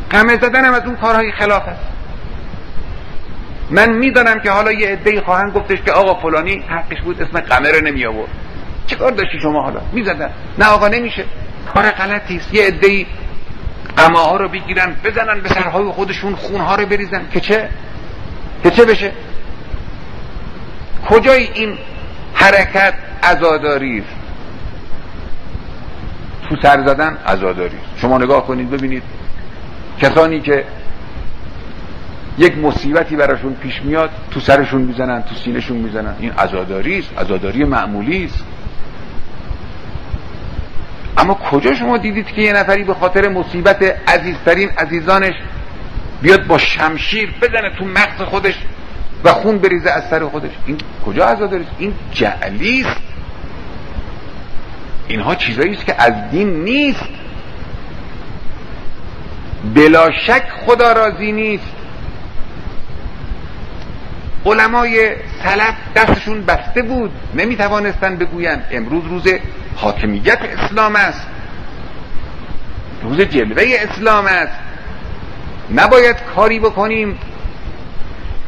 قمه زدن هم از اون کارهای خلاف است. من میدانم که حالا یه عده‌ای خواهند گفتش که آقا فلانی حقش بود اسم قمه رو نمی آورد. چه کار داشتی شما حالا؟ میزدن. نه آقا نمیشه. کار غلطی است. یه عده‌ای قمه ها رو بگیرن بزنن به سرهای خودشون، خونها رو بریزن که چه بشه؟ کجای این حرکت عزاداری است؟ تو سر زدن عزاداری است. شما نگاه کنید ببینید کسانی که یک مصیبتی براشون پیش میاد تو سرشون میزنن، تو سینه‌شون میزنن. این عزاداری است، عزاداری معمولی است. اما کجا شما دیدید که یه نفری به خاطر مصیبت عزیزترین عزیزانش بیاد با شمشیر بزنه تو مغز خودش و خون بریزه از سر خودش؟ این کجا عزاداری است؟ این جعلی است. اینها چیزایی است که از دین نیست. بلا شک خدا راضی نیست. علمای سلف دستشون بسته بود، نمیتوانستن بگویند امروز روز حاکمیت اسلام است، روز جلوه اسلام است، نباید کاری بکنیم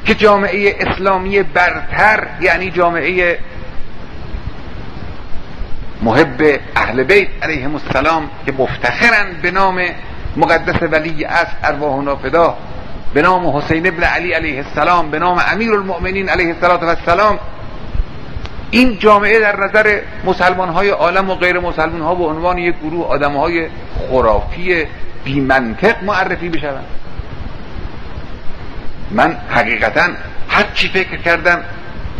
که جامعه اسلامی برتر، یعنی جامعه محب اهل بیت علیهم السلام که مفتخرند به نام مقدس ولی عصر ارواحنا فدا، به نام حسین ابن علی علیه السلام، به نام امیر المؤمنین علیه السلام، این جامعه در نظر مسلمان های عالم و غیر مسلمان ها به عنوان یک گروه آدم های خرافی بی منطق معرفی بشوند. من حقیقتا هر چی فکر کردم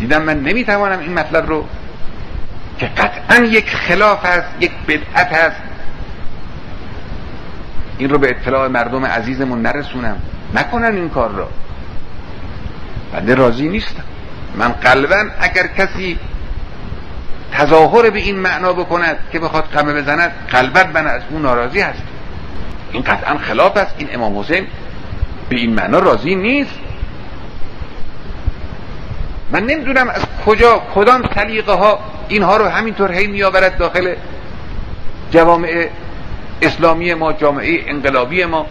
دیدم من نمیتوانم این مطلب رو که قطعا یک خلاف است، یک بدعت است، این رو به اطلاع مردم عزیزمون نرسونم، نکنن این کار را. بنده راضی نیستم. من قلبا اگر کسی تظاهر به این معنا بکند که بخواد قمه بزند، قلبا من از اون ناراضی هست. این قطعا خلاف است. این امام حسین به این معنا راضی نیست. من نمیدونم از کدام سلیقه ها اینها رو همینطور هی میآورد داخل جوامع اسلامی ما، جامعه انقلابی ما.